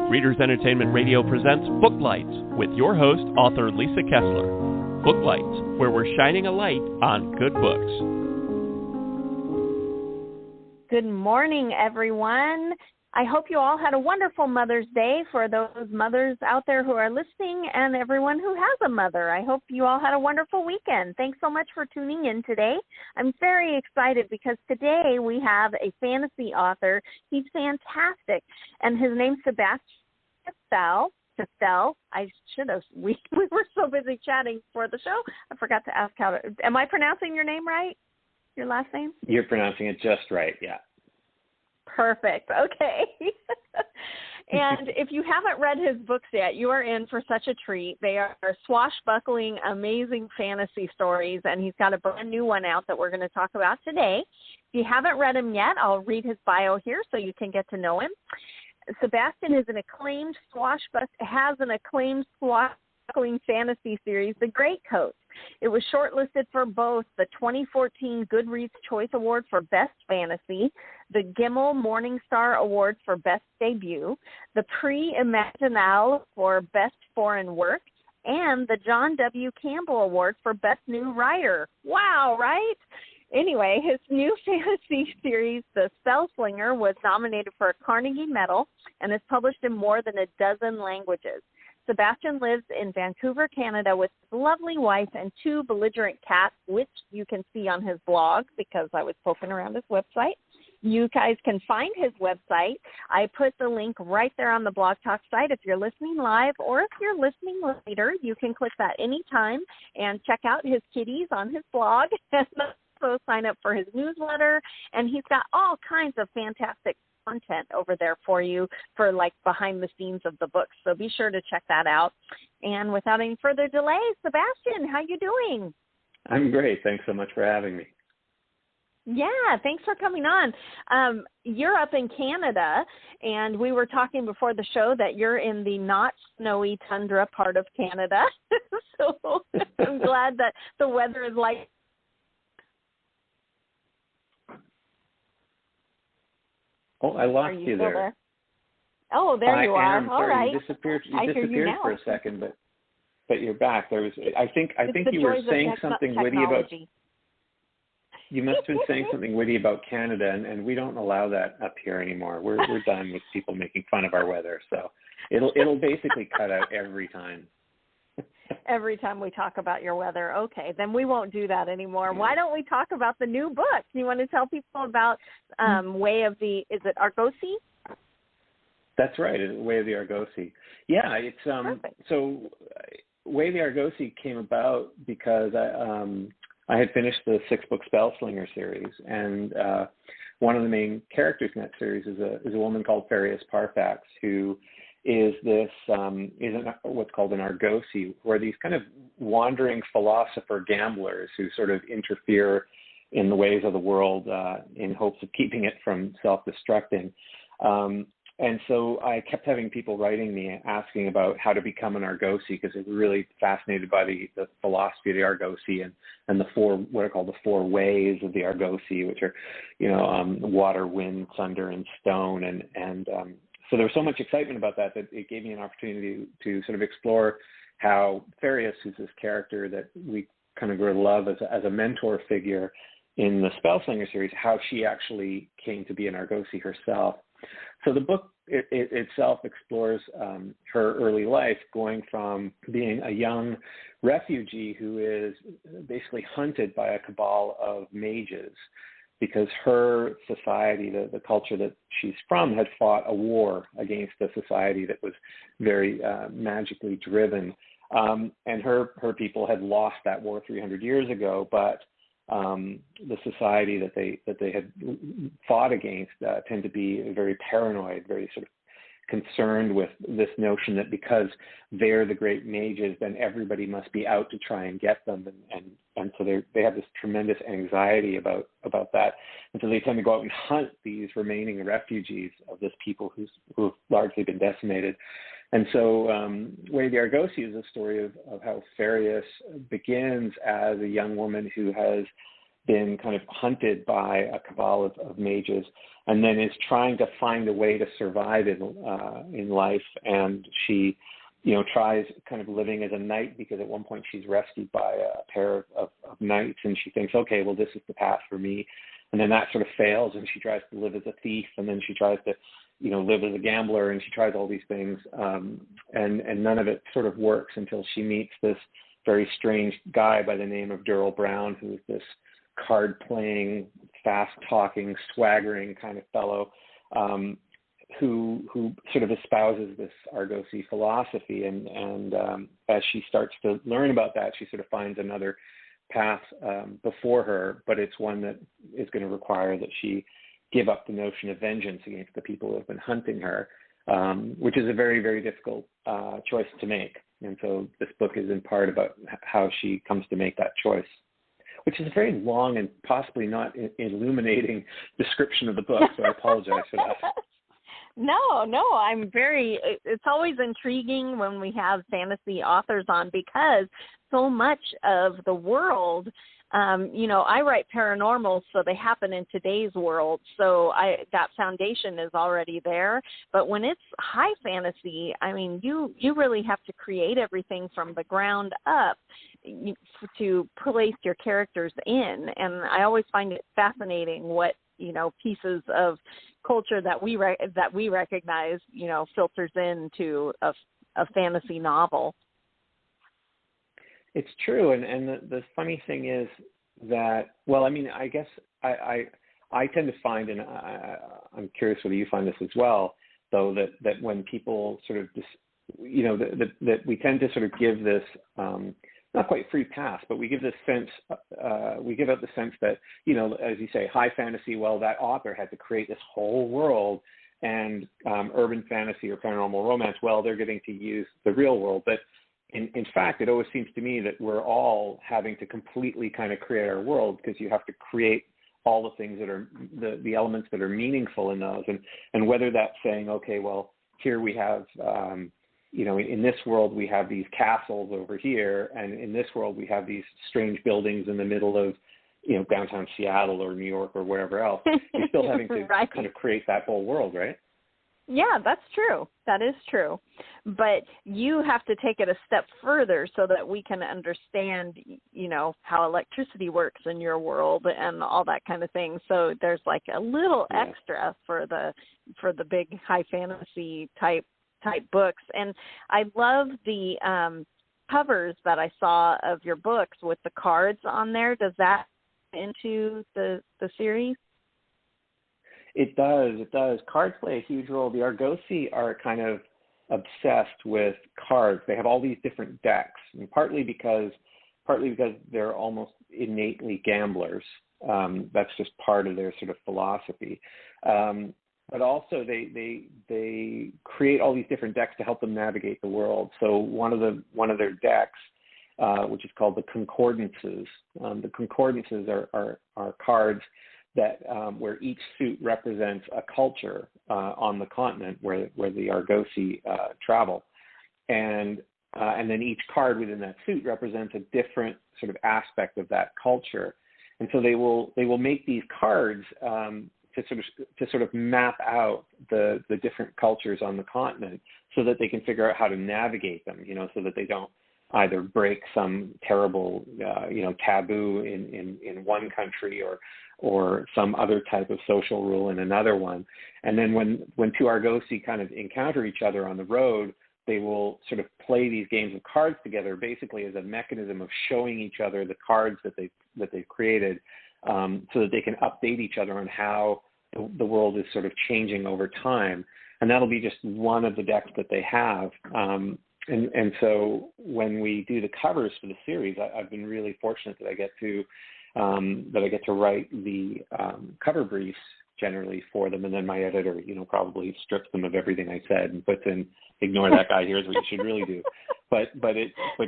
Readers Entertainment Radio presents Booklights with your host, author Lisa Kessler. Booklights, where we're shining a light on good books. Good morning, everyone. I hope you all had a wonderful Mother's Day for those mothers out there who are listening and everyone who has a mother. I hope you all had a wonderful weekend. Thanks so much for tuning in today. I'm very excited because today we have a fantasy author. He's fantastic, and his name's Sebastien Castell. I should have. We were so busy chatting for the show, I forgot to ask how to. Am I pronouncing your name right? Your last name? You're pronouncing it just right, yeah. Perfect. Okay. And if you haven't read his books yet, you are in for such a treat. They are swashbuckling, amazing fantasy stories, and he's got a brand new one out that we're going to talk about today. If you haven't read him yet, I'll read his bio here so you can get to know him. Sebastien is an acclaimed swashbuckling fantasy series, The Greatcoat. It was shortlisted for both the 2014 Goodreads Choice Award for Best Fantasy, the Gimel Morningstar Award for Best Debut, the Prix Imaginal for Best Foreign Work, and the John W. Campbell Award for Best New Writer. Wow, right? Anyway, his new fantasy series, The Spellslinger, was nominated for a Carnegie Medal and is published in more than a dozen languages. Sebastien lives in Vancouver, Canada, with his lovely wife and two belligerent cats, which you can see on his blog because I was poking around his website. You guys can find his website. I put the link right there on the Blog Talk site. If you're listening live or if you're listening later, you can click that anytime and check out his kitties on his blog. Also sign up for his newsletter, and he's got all kinds of fantastic content over there for you for like behind the scenes of the books. So be sure to check that out. And without any further delay, Sebastien, how you doing? I'm great. Thanks so much for having me. Yeah, thanks for coming on. You're up in Canada, and we were talking before the show that you're in the not snowy tundra part of Canada. So I'm glad that the weather is like. Oh, I lost you there. Oh, there you are. All right. You disappeared for a second, but you're back. I think you were saying something witty about. You must have been saying something witty about Canada, and we don't allow that up here anymore. We're done with people making fun of our weather, so it'll basically cut out every time. Every time we talk about your weather. Okay, then we won't do that anymore. Why don't we talk about the new book? You want to tell people about is it Argosi? That's right, Way of the Argosi. Yeah, it's so Way of the Argosi came about because I had finished the 6-book Spellslinger series, and one of the main characters in that series is a woman called Farius Parfax, who is what's called an Argosi, where these kind of wandering philosopher gamblers who sort of interfere in the ways of the world in hopes of keeping it from self-destructing. And so I kept having people writing me asking about how to become an Argosi because they were really fascinated by the philosophy of the Argosi and what are called the 4 ways of the Argosi, which are, water, wind, thunder, and stone. And so there was so much excitement about that it gave me an opportunity to sort of explore how Farius, who's this character that we kind of grew to love as a mentor figure in the Spellslinger series, how she actually came to be an Argosi herself. So the book itself explores her early life, going from being a young refugee who is basically hunted by a cabal of mages because her society, the culture that she's from, had fought a war against a society that was very magically driven. And her people had lost that war 300 years ago, but the society that they had fought against tend to be very paranoid, very sort of concerned with this notion that because they're the great mages, then everybody must be out to try and get them, and so they have this tremendous anxiety about that, and so they tend to go out and hunt these remaining refugees of this people who've largely been decimated. And so Way of the Argosi is a story of how Farius begins as a young woman who has been kind of hunted by a cabal of mages, and then is trying to find a way to survive in life. And she, tries kind of living as a knight, because at one point she's rescued by a pair of knights, and she thinks, okay, well, this is the path for me. And then that sort of fails, and she tries to live as a thief, and then she tries to, live as a gambler, and she tries all these things, and none of it sort of works until she meets this very strange guy by the name of Durrell Brown, who is this card-playing, fast-talking, swaggering kind of fellow, who sort of espouses this Argosi philosophy. And as she starts to learn about that, she sort of finds another path before her, but it's one that is going to require that she give up the notion of vengeance against the people who have been hunting her, which is a very, very difficult choice to make. And so this book is in part about how she comes to make that choice, which is a very long and possibly not illuminating description of the book, so I apologize for that. No, it's always intriguing when we have fantasy authors on, because so much of the world, I write paranormal, so they happen in today's world. So that foundation is already there. But when it's high fantasy, I mean, you really have to create everything from the ground up to place your characters in. And I always find it fascinating what, pieces of culture that we recognize, filters into a fantasy novel. It's true, and the funny thing is that, well, I mean, I guess I tend to find, and I'm curious whether you find this as well, though, that when people sort of, that we tend to sort of give this, not quite free pass, but we give this sense, we give out the sense that, as you say, high fantasy, well, that author had to create this whole world, and urban fantasy or paranormal romance, well, they're getting to use the real world. But in fact, it always seems to me that we're all having to completely kind of create our world, because you have to create all the things that are the elements that are meaningful in those. And whether that's saying, okay, well, here we have, in this world we have these castles over here, and in this world we have these strange buildings in the middle of, downtown Seattle or New York or wherever else. You're still having to right. kind of create that whole world, right? Yeah, that's true. That is true. But you have to take it a step further so that we can understand, how electricity works in your world and all that kind of thing. So there's like a little extra for the big high fantasy type books. And I love the covers that I saw of your books with the cards on there. Does that into the series? It does. Cards play a huge role. The Argosi are kind of obsessed with cards. They have all these different decks, and partly because they're almost innately gamblers. That's just part of their sort of philosophy. But also they create all these different decks to help them navigate the world. So one of their decks, which is called the Concordances. The Concordances are cards that where each suit represents a culture on the continent where the Argosi travel, and then each card within that suit represents a different sort of aspect of that culture, and so they will make these cards to sort of map out the different cultures on the continent, so that they can figure out how to navigate them, so that they don't either break some terrible taboo in one country or some other type of social rule in another one. And then when two Argosi kind of encounter each other on the road, they will sort of play these games of cards together, basically as a mechanism of showing each other the cards that they've created, so that they can update each other on how the world is sort of changing over time. And that'll be just one of the decks that they have. And so when we do the covers for the series, I've been really fortunate that I get to write the cover briefs generally for them, and then my editor, probably strips them of everything I said and puts in, ignore that guy, here's what you should really do. But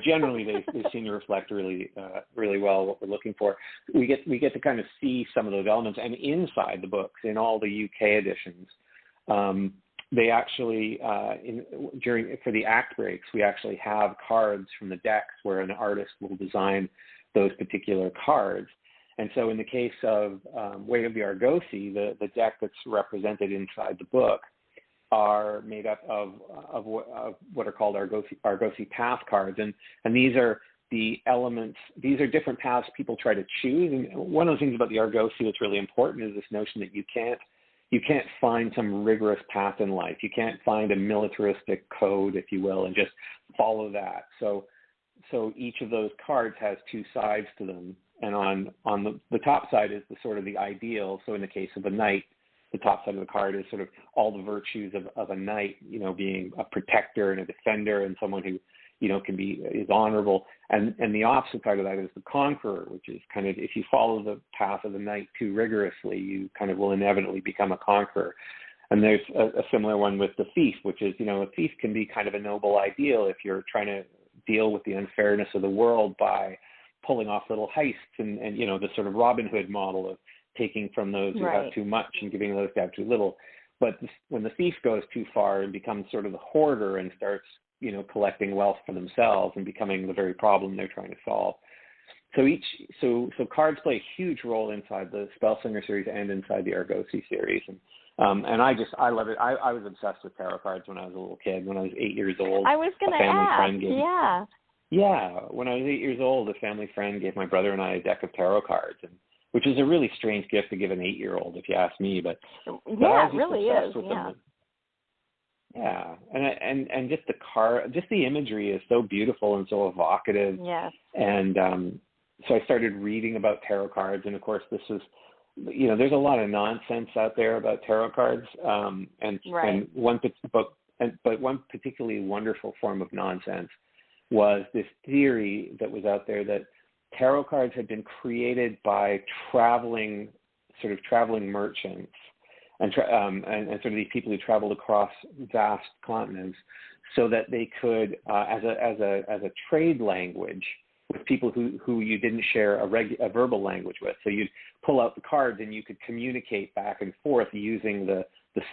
generally they seem to reflect really well what we're looking for. We get to kind of see some of those elements, and inside the books, in all the UK editions, they actually for the act breaks, we actually have cards from the decks where an artist will design those particular cards. And so in the case of Way of the Argosi, the deck that's represented inside the book are made up of what are called Argosi path cards. And these are the elements, these are different paths people try to choose. And one of the things about the Argosi that's really important is this notion that you can't find some rigorous path in life. You can't find a militaristic code, if you will, and just follow that. So each of those cards has two sides to them. And on the top side is the sort of the ideal. So in the case of a knight, the top side of the card is sort of all the virtues of a knight, being a protector and a defender and someone who, is honorable. And the opposite side of that is the conqueror, which is kind of, if you follow the path of the knight too rigorously, you kind of will inevitably become a conqueror. And there's a similar one with the thief, which is, a thief can be kind of a noble ideal if you're trying to deal with the unfairness of the world by pulling off little heists and the sort of Robin Hood model of taking from those who have too much and giving those who have too little. But when the thief goes too far and becomes sort of the hoarder and starts, collecting wealth for themselves and becoming the very problem they're trying to solve. So cards play a huge role inside the Spellslinger series and inside the Argosi series. And I love it. I was obsessed with tarot cards when I was a little kid. When I was 8 years old, I was going to ask, Yeah, when I was 8 years old, a family friend gave my brother and I a deck of tarot cards, which is a really strange gift to give an 8-year-old, if you ask me. But I was it really is. Them. Yeah, and just the imagery is so beautiful and so evocative. Yes. And so I started reading about tarot cards, and of course, this was, there's a lot of nonsense out there about tarot cards, and one particularly wonderful form of nonsense was this theory that was out there that tarot cards had been created by traveling merchants and sort of these people who traveled across vast continents, so that they could, as a trade language with people who you didn't share a verbal language with. So you'd pull out the cards and you could communicate back and forth using the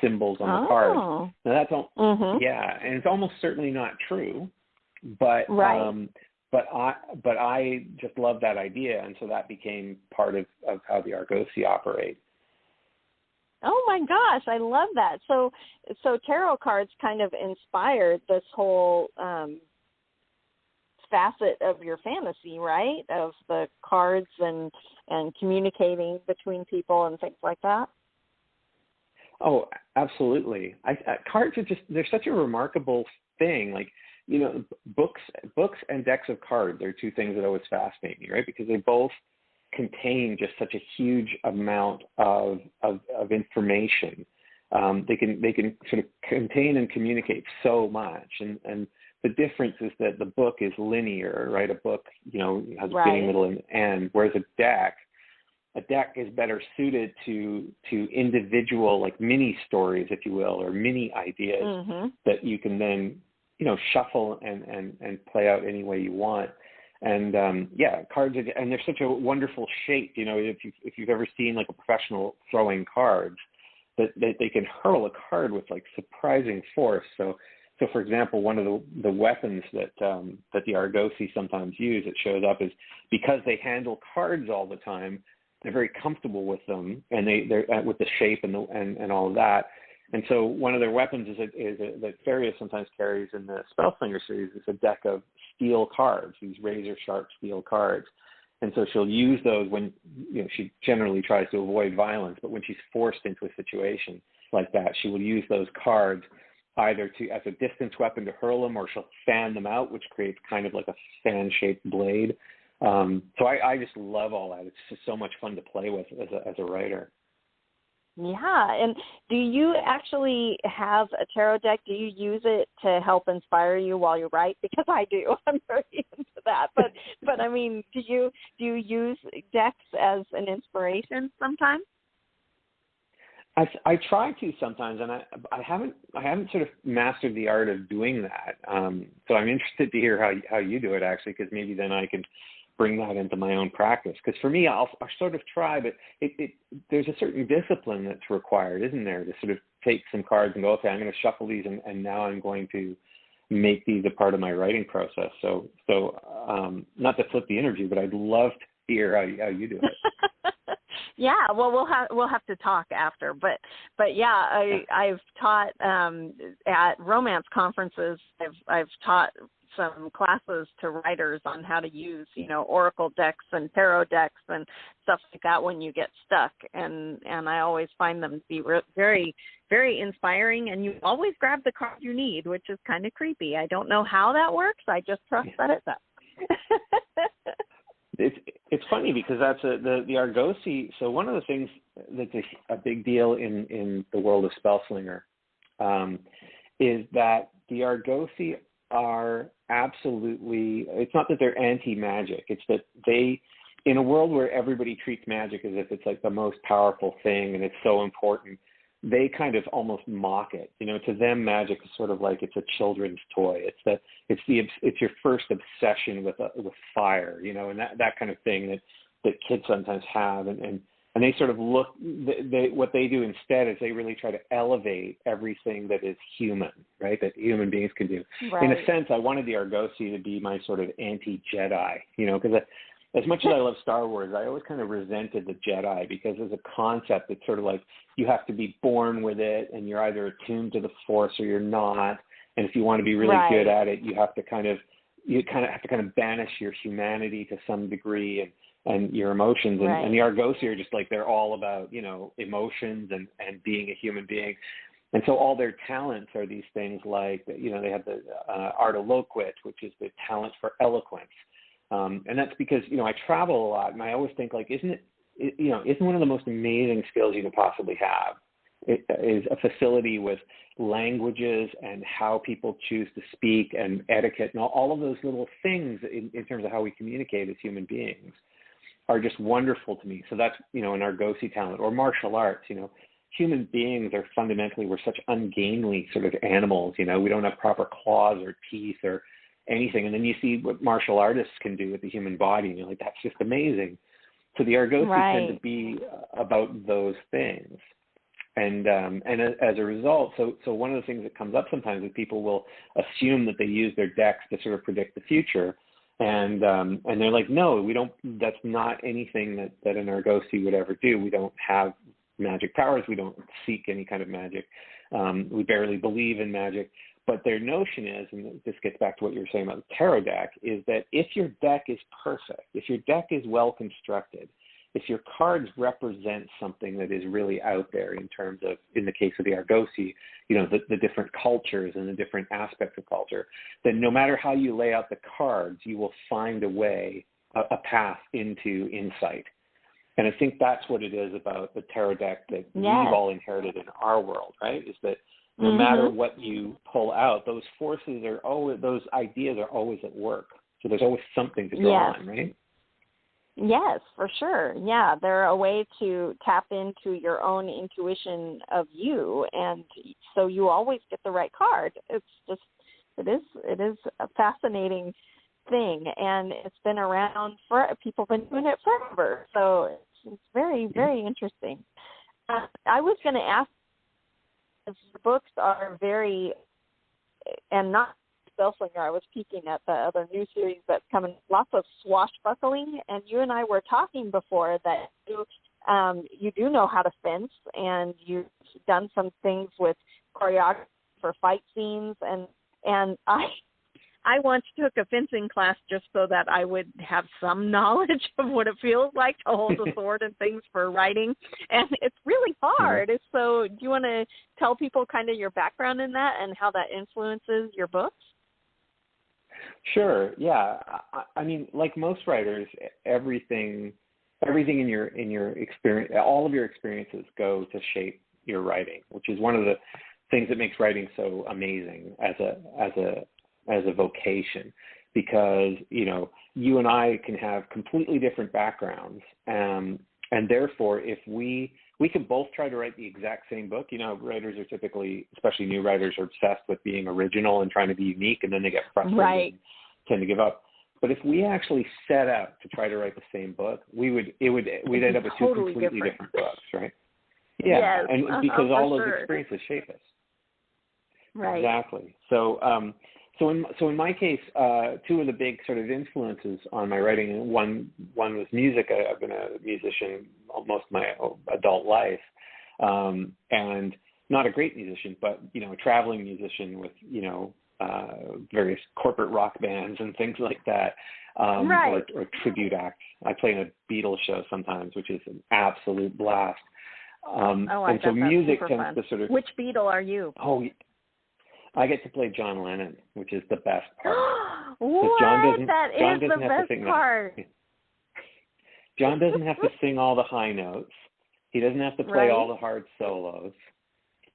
symbols on the cards. Now that's all, and it's almost certainly not true, but but I just love that idea, and so that became part of how the Argosi operate. Oh my gosh, I love that. So tarot cards kind of inspired this whole facet of your fantasy, right? Of the cards and communicating between people and things like that. Oh, absolutely. Cards are they're such a remarkable thing. Like, books and decks of cards are two things that always fascinate me, right? Because they both contain just such a huge amount of information. They can sort of contain and communicate so much, and the difference is that the book is linear, right? A book, has a beginning, middle, and end, whereas a deck is better suited to individual, like, mini stories, if you will, or mini ideas that you can then shuffle and play out any way you want. And cards are, and they're such a wonderful shape. If you've ever seen like a professional throwing cards, that they can hurl a card with like surprising force. So for example, one of the weapons that the Argosi sometimes use, it shows up, is because they handle cards all the time, they're very comfortable with them, and they're with the shape and all of that. And so one of their weapons that Farius sometimes carries in the Spellslinger series is a deck of steel cards, these razor-sharp steel cards. And so she'll use those when, she generally tries to avoid violence, but when she's forced into a situation like that, she will use those cards either as a distance weapon to hurl them, or she'll fan them out, which creates kind of like a fan-shaped blade. So I just love all that. It's just so much fun to play with as a writer. Yeah, and do you actually have a tarot deck? Do you use it to help inspire you while you write? Because I do. I'm very into that. But I mean, do you use decks as an inspiration sometimes? I try to sometimes, and I haven't sort of mastered the art of doing that. So I'm interested to hear how you do it, actually, because maybe then I can bring that into my own practice. Because for me, I'll sort of try, but there's a certain discipline that's required, isn't there, to sort of take some cards and go, okay, I'm going to shuffle these, and now I'm going to make these a part of my writing process. So not to flip the interview, but I'd love hear how you do it. Yeah, well, we'll have to talk after, but yeah, I've taught at romance conferences. I've taught some classes to writers on how to use, oracle decks and tarot decks and stuff like that when you get stuck, and I always find them to be very, very inspiring, and you always grab the card you need, which is kind of creepy. I don't know how that works. I just trust that it does. It's funny because that's the Argosi. So one of the things that's a big deal in the world of Spellslinger is that the Argosi are absolutely, it's not that they're anti-magic, it's that they, in a world where everybody treats magic as if it's like the most powerful thing and it's so important, they kind of almost mock it. To them, magic is sort of like it's a children's toy. It's your first obsession with fire, and that kind of thing that kids sometimes have, and they sort of look. What they do instead is they really try to elevate everything that is human, right? That human beings can do. Right. In a sense, I wanted the Argosi to be my sort of anti-Jedi, because as much as I love Star Wars, I always kind of resented the Jedi because as a concept, it's sort of like you have to be born with it and you're either attuned to the Force or you're not. And if you want to be really good at it, you have to kind of banish your humanity to some degree and your emotions. And the Argosi are just like, they're all about, emotions and being a human being. And so all their talents are these things like, they have the art of loquet, which is the talent for eloquence. And that's because, I travel a lot and I always think like, isn't one of the most amazing skills you could possibly have? It is a facility with languages and how people choose to speak and etiquette and all of those little things in terms of how we communicate as human beings are just wonderful to me. So that's, an Argosi talent or martial arts, human beings are fundamentally, we're such ungainly sort of animals, we don't have proper claws or teeth or anything. And then you see what martial artists can do with the human body, and you're like, that's just amazing. So the Argosi tend to be about those things. And as a result, so one of the things that comes up sometimes is people will assume that they use their decks to sort of predict the future. And they're like, no, we don't, that's not anything that an Argosi would ever do. We don't have magic powers. We don't seek any kind of magic. We barely believe in magic. But their notion is, and this gets back to what you were saying about the tarot deck, is that if your deck is perfect, if your deck is well constructed, if your cards represent something that is really out there in terms of, in the case of the Argosi, the different cultures and the different aspects of culture, then no matter how you lay out the cards, you will find a way, a path into insight. And I think that's what it is about the tarot deck that we've all inherited in our world, right? Is that no matter what you pull out, those forces are always, those ideas are always at work. So there's always something to draw on, right? Yes, for sure. Yeah, they're a way to tap into your own intuition of you, and so you always get the right card. It's just, it is a fascinating thing, and it's been around for, people have been doing it forever. So it's very, very interesting. I was going to ask, the books are very, and not Spellslinger, I was peeking at the other new series that's coming, lots of swashbuckling, and you and I were talking before that you do know how to fence, and you've done some things with choreography for fight scenes, and I once took a fencing class just so that I would have some knowledge of what it feels like to hold a sword and things for writing. And it's really hard. So do you want to tell people kind of your background in that and how that influences your books? Sure. Yeah. I mean, like most writers, everything in your experience, all of your experiences go to shape your writing, which is one of the things that makes writing so amazing as a vocation, because, you and I can have completely different backgrounds. And therefore, if we can both try to write the exact same book, writers are typically, especially new writers, are obsessed with being original and trying to be unique, and then they get frustrated and tend to give up. But if we actually set out to try to write the same book, we'd end up with two completely different books, right? Yeah, yes, because all those experiences shape us. Right. Exactly. So So in my case, two of the big sort of influences on my writing, and one was music. I've been a musician most of my adult life, and not a great musician, but a traveling musician with various corporate rock bands and things like that, right. or tribute acts. I play in a Beatles show sometimes, which is an absolute blast. And so music tends fun. to sort of. Which Beatle are you? Oh, I get to play John Lennon, which is the best part. What? John That is the best part. John doesn't have to sing all the high notes. He doesn't have to play all the hard solos.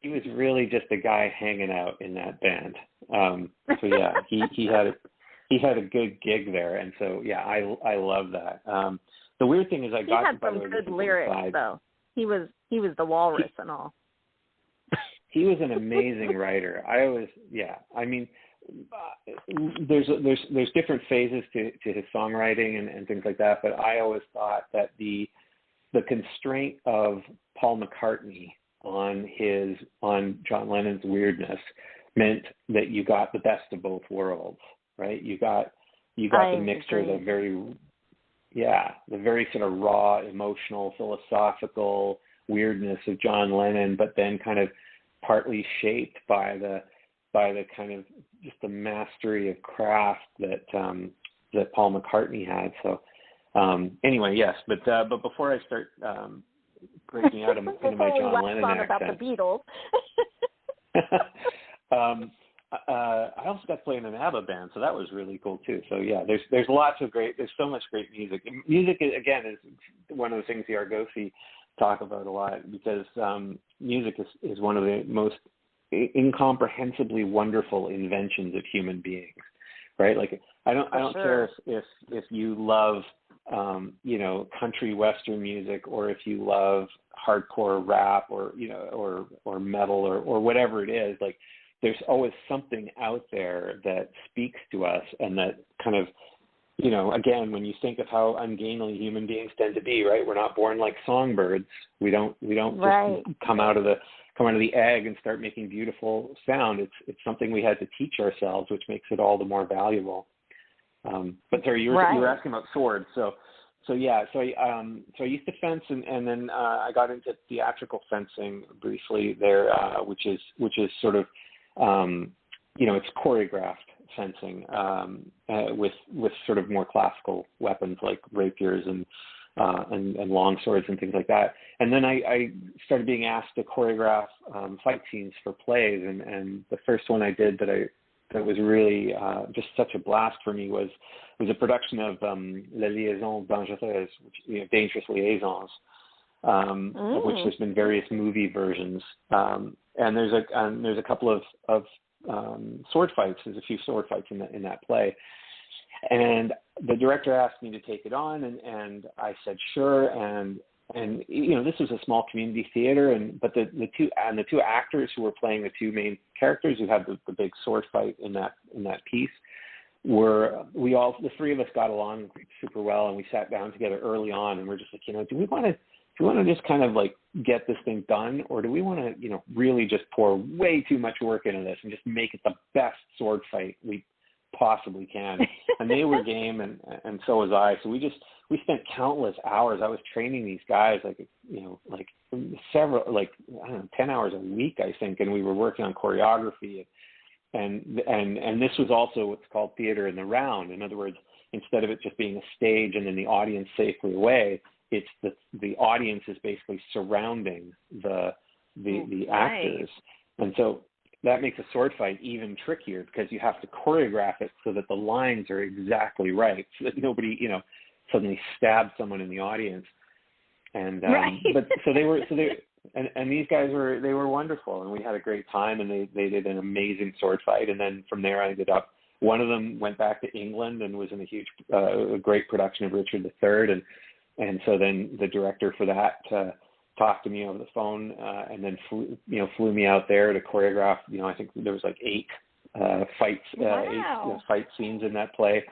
He was really just a guy hanging out in that band. So yeah, he had a good gig there, and so yeah, I love that. The weird thing is he had some good lyrics though. He was the walrus and all. He was an amazing writer. There's different phases to his songwriting and things like that, but I always thought that the constraint of Paul McCartney on John Lennon's weirdness meant that you got the best of both worlds, right? You got the mixture of the very sort of raw, emotional, philosophical weirdness of John Lennon, but then kind of partly shaped by the kind of just the mastery of craft that Paul McCartney had. So anyway, yes, but before I start breaking out into my John Lennon accent about the Beatles. I also got to play in an ABBA band, so that was really cool too. So yeah, there's so much great music. And music again is one of the things the Argosi talk about a lot, because music is one of the most incomprehensibly wonderful inventions of human beings, right? Like I don't care if you love country western music, or if you love hardcore rap, or or metal, or whatever it is. Like there's always something out there that speaks to us, and that kind of again, when you think of how ungainly human beings tend to be, right? We're not born like songbirds. We don't just come out of the egg and start making beautiful sound. It's something we had to teach ourselves, which makes it all the more valuable. But sorry, you were asking about swords. So I used to fence, and then I got into theatrical fencing briefly there, which is sort of it's choreographed fencing with sort of more classical weapons like rapiers and long swords and things like that. And then I started being asked to choreograph fight scenes for plays, and the first one I did that was really just such a blast for me was a production of La Liaison Dangereuse, Dangerous Liaisons, of which there's been various movie versions. And there's a couple of sword fights. There's a few sword fights in that play. And the director asked me to take it on, and I said sure. And this was a small community theater, but the two actors who were playing the two main characters who had the big sword fight in that piece the three of us got along super well, and we sat down together early on, and we're just like, do we want to just kind of like get this thing done, or do we want to really just pour way too much work into this and just make it the best sword fight we possibly can? And they were game, and so was I. So we spent countless hours. I was training these guys several 10 hours a week, I think, and we were working on choreography, and this was also what's called theater in the round. In other words, instead of it just being a stage and then the audience safely away, it's the audience is basically surrounding the actors, and so that makes a sword fight even trickier, because you have to choreograph it so that the lines are exactly right, so that nobody suddenly stabs someone in the audience. And and these guys were wonderful, and we had a great time, and they did an amazing sword fight. And then from there, I ended up, one of them went back to England and was in a great production of Richard III, and so then the director for that talked to me over the phone, and then flew me out there to choreograph. I think there was like 8 fights, 8 fight scenes in that play.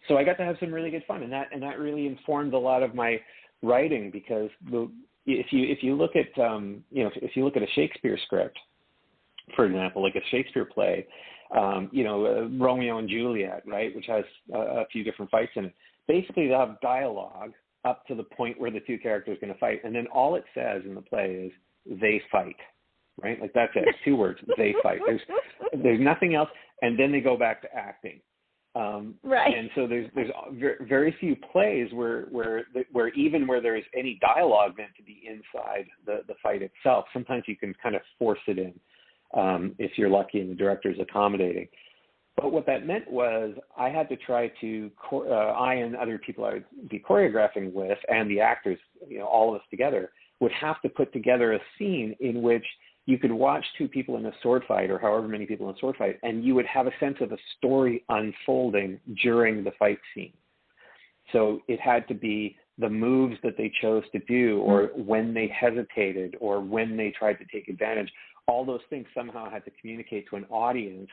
So I got to have some really good fun, and that really informed a lot of my writing, because if you look at if you look at a Shakespeare script, for example, like a Shakespeare play, Romeo and Juliet, right, which has a few different fights in it. Basically, they'll have dialogue up to the point where the two characters are going to fight, and then all it says in the play is, they fight, right? Like, that's it. It's 2 words, they fight. There's nothing else, and then they go back to acting. Right. And so there's very few plays where even where there is any dialogue meant to be inside the fight itself. Sometimes you can kind of force it in if you're lucky and the director's accommodating. But what that meant was I had to try to, I and other people I would be choreographing with, and the actors, all of us together, would have to put together a scene in which you could watch 2 people in a sword fight, or however many people in a sword fight, and you would have a sense of a story unfolding during the fight scene. So it had to be the moves that they chose to do, or when they hesitated, or when they tried to take advantage. All those things somehow had to communicate to an audience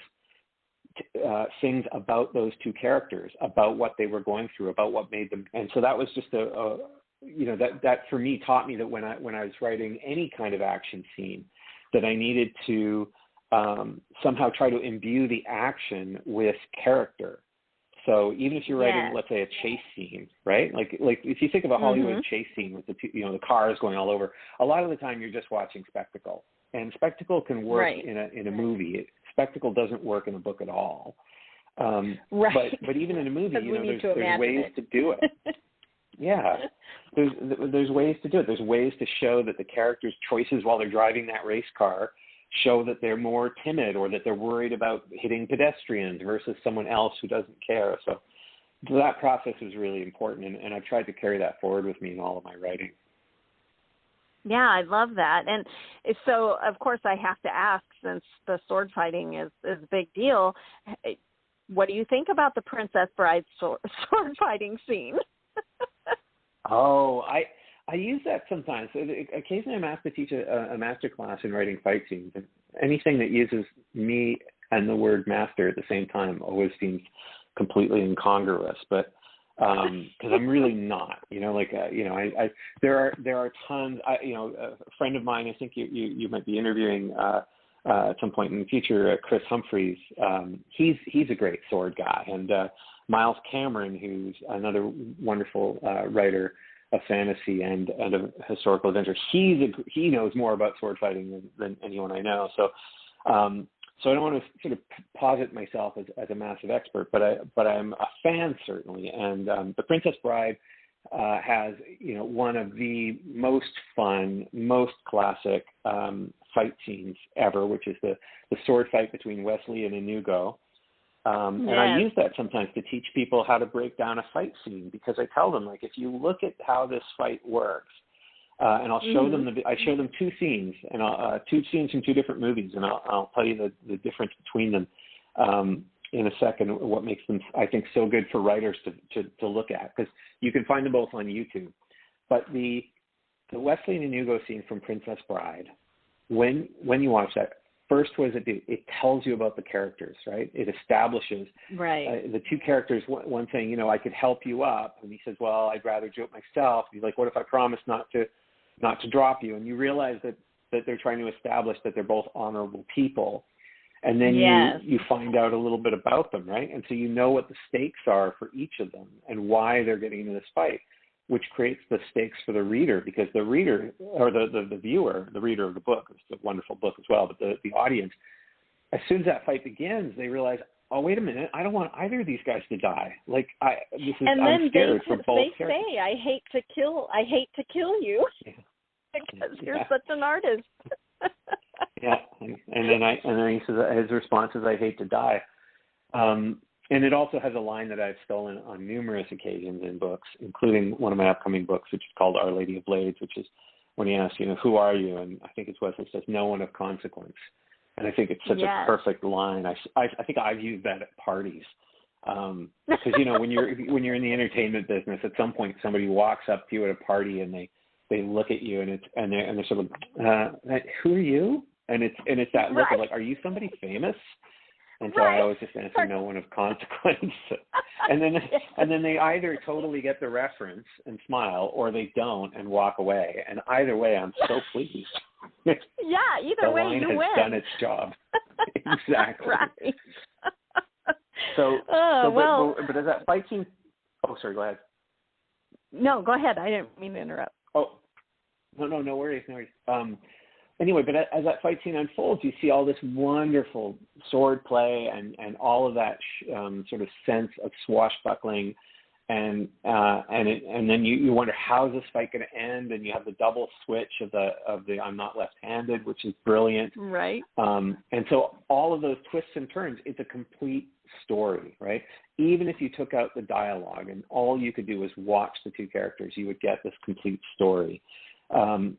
things about those 2 characters, about what they were going through, about what made them. And so that was just that for me taught me that when I was writing any kind of action scene, that I needed to somehow try to imbue the action with character. So even if you're writing, let's say, a chase scene, right? Like if you think of a Hollywood chase scene with the cars going all over, a lot of the time you're just watching spectacle, and spectacle can work in a movie. Spectacle doesn't work in a book at all. But even in a movie, there's ways to do it. Yeah, there's ways to do it. There's ways to show that the characters' choices while they're driving that race car show that they're more timid, or that they're worried about hitting pedestrians versus someone else who doesn't care. So that process is really important, and I've tried to carry that forward with me in all of my writing. Yeah, I love that. And so, of course, I have to ask, since the sword fighting is a big deal, what do you think about the Princess Bride sword fighting scene? Oh, I use that sometimes. Occasionally I'm asked to teach a master class in writing fight scenes, and anything that uses me and the word master at the same time always seems completely incongruous. But because I'm really not, there are tons. A friend of mine, I think you might be interviewing at some point in the future, Chris Humphreys. He's a great sword guy, and Miles Cameron, who's another wonderful writer of fantasy and of historical adventure. He knows more about sword fighting than anyone I know. So I don't want to sort of posit myself as a massive expert, but I'm a fan, certainly. And The Princess Bride has one of the most fun, most classic fight scenes ever, which is the sword fight between Wesley and Inigo. And I use that sometimes to teach people how to break down a fight scene, because I tell them, like, if you look at how this fight works, and I'll show them I show them 2 scenes, and 2 scenes from 2 different movies, and I'll tell you the difference between them in a second. What makes them, I think, so good for writers to look at, because you can find them both on YouTube. But the Wesley and Inigo scene from Princess Bride, when you watch that, first, what does it do? It tells you about the characters, right? It establishes the 2 characters. One saying, I could help you up, and he says, well, I'd rather do it myself. He's like, what if I promise not to drop you? And you realize that they're trying to establish that they're both honorable people, and then you find out a little bit about them, right? And so you know what the stakes are for each of them and why they're getting into this fight, which creates the stakes for the reader, because the reader, or the viewer, the reader of the book, it's a wonderful book as well, but the audience, as soon as that fight begins, they realize, oh, wait a minute, I don't want either of these guys to die. Like, I'm scared for both characters. They say, I hate to kill you, because you're such an artist. And then he says, his response is, I hate to die. And it also has a line that I've stolen on numerous occasions in books, including one of my upcoming books, which is called Our Lady of Blades, which is when he asks, who are you? And I think it's Wesley says, no one of consequence. And I think it's such a perfect line. I think I've used that at parties. Because, when you're in the entertainment business, at some point somebody walks up to you at a party and they look at you and they're sort of, who are you? And it's that look of like, are you somebody famous? And so I always just answer, no one of consequence. and then they either totally get the reference and smile, or they don't and walk away. And either way, I'm so pleased. Either way, you win. The line has done its job. Exactly. Right. But as that fight scene, sorry, go ahead. No, go ahead. I didn't mean to interrupt. Oh, no worries. Anyway, but as that fight scene unfolds, you see all this wonderful sword play and all of that sort of sense of swashbuckling, and then you wonder, how is this fight going to end? And you have the double switch of the I'm not left-handed, which is brilliant. Right. And so all of those twists and turns, it's a complete story, right? Even if you took out the dialogue and all you could do was watch the two characters, you would get this complete story. And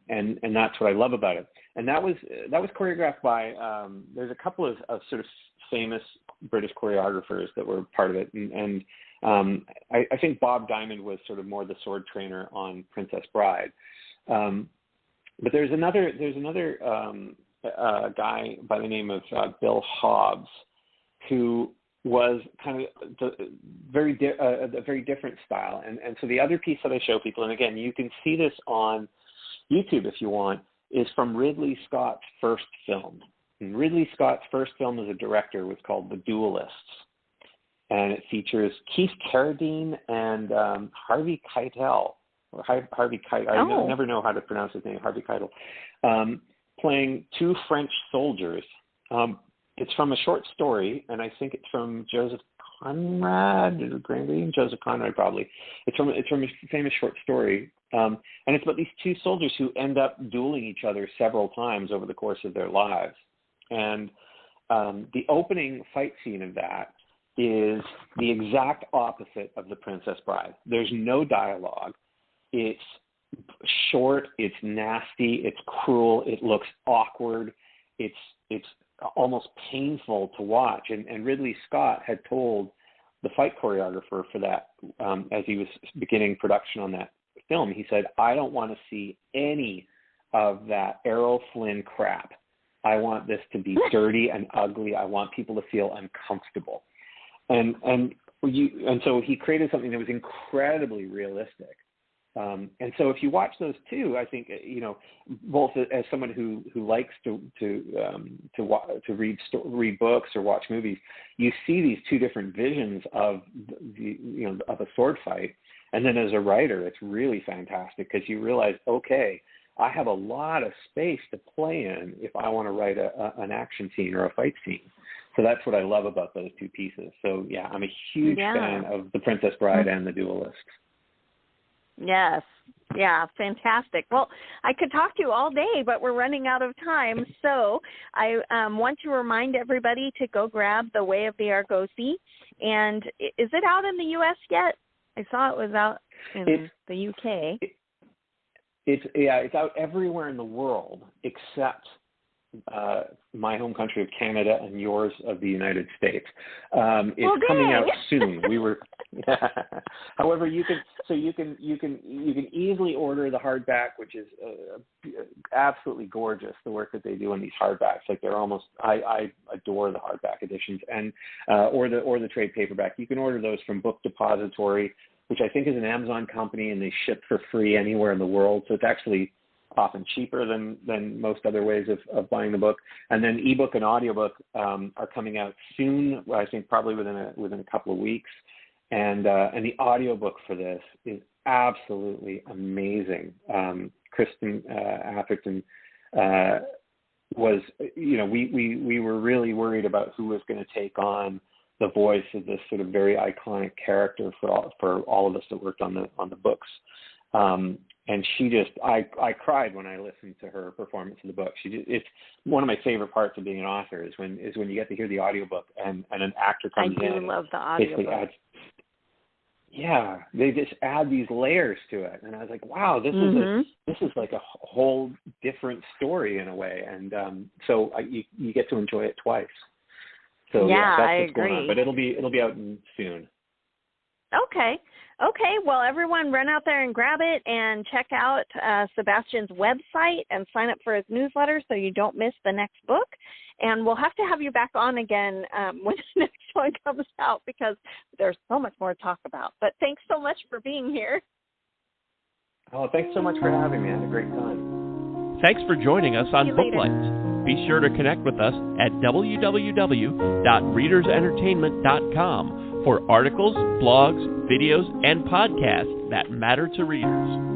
that's what I love about it. And that was choreographed by there's a couple of sort of famous British choreographers that were part of it, and I think Bob Diamond was sort of more the sword trainer on Princess Bride. But there's another guy by the name of Bill Hobbs, who was kind of a very different style. And so the other piece that I show people, and again, you can see this on YouTube if you want, is from Ridley Scott's first film. And Ridley Scott's first film as a director was called The Duelists. And it features Keith Carradine and Harvey Keitel, or Harvey Keitel. I never know how to pronounce his name, Harvey Keitel, playing two French soldiers. It's from a short story, and I think it's from Joseph Conrad, Joseph Conrad probably. It's from a famous short story, and it's about these two soldiers who end up dueling each other several times over the course of their lives. And the opening fight scene of that is the exact opposite of The Princess Bride. There's no dialogue. It's short, it's nasty, it's cruel, it looks awkward, it's almost painful to watch. And Ridley Scott had told the fight choreographer for that, as he was beginning production on that film, he said, I don't want to see any of that Errol Flynn crap. I want this to be dirty and ugly. I want people to feel uncomfortable. And so he created something that was incredibly realistic. And so if you watch those two, I think, both as someone who likes to read books or watch movies, you see these two different visions of of a sword fight. And then as a writer, it's really fantastic because you realize, okay, I have a lot of space to play in if I want to write an action scene or a fight scene. So that's what I love about those two pieces. So yeah, I'm a huge fan of The Princess Bride and The Duelists. Yes. Yeah, fantastic. Well, I could talk to you all day, but we're running out of time. So I want to remind everybody to go grab The Way of the Argosi. And is it out in the U.S. yet? I saw it was out in the U.K. It's out everywhere in the world except my home country of Canada and yours of the United States. It's coming out soon. However, you can easily order the hardback, which is absolutely gorgeous. The work that they do on these hardbacks, like they're almost, I adore the hardback editions, and or the trade paperback. You can order those from Book Depository, which I think is an Amazon company, and they ship for free anywhere in the world. So it's actually often cheaper than most other ways of buying the book. And then ebook and audiobook are coming out soon. I think probably within a couple of weeks. And the audiobook for this is absolutely amazing. Kristen Atherton was, we were really worried about who was going to take on the voice of this sort of very iconic character for all of us that worked on the books. And she just, I cried when I listened to her performance of the book. It's one of my favorite parts of being an author is when you get to hear the audiobook and an actor comes in. I do love the audiobook. They just add these layers to it, and I was like, wow, this is like a whole different story in a way, and so you get to enjoy it twice. So that's what's going on. But it'll be out soon. Okay. Well, everyone run out there and grab it and check out Sebastian's website and sign up for his newsletter so you don't miss the next book. And we'll have to have you back on again when the next one comes out because there's so much more to talk about. But thanks so much for being here. Oh, thanks so much for having me. I had a great time. Thanks for joining us on Booklights. Be sure to connect with us at www.readersentertainment.com for articles, blogs, videos, and podcasts that matter to readers.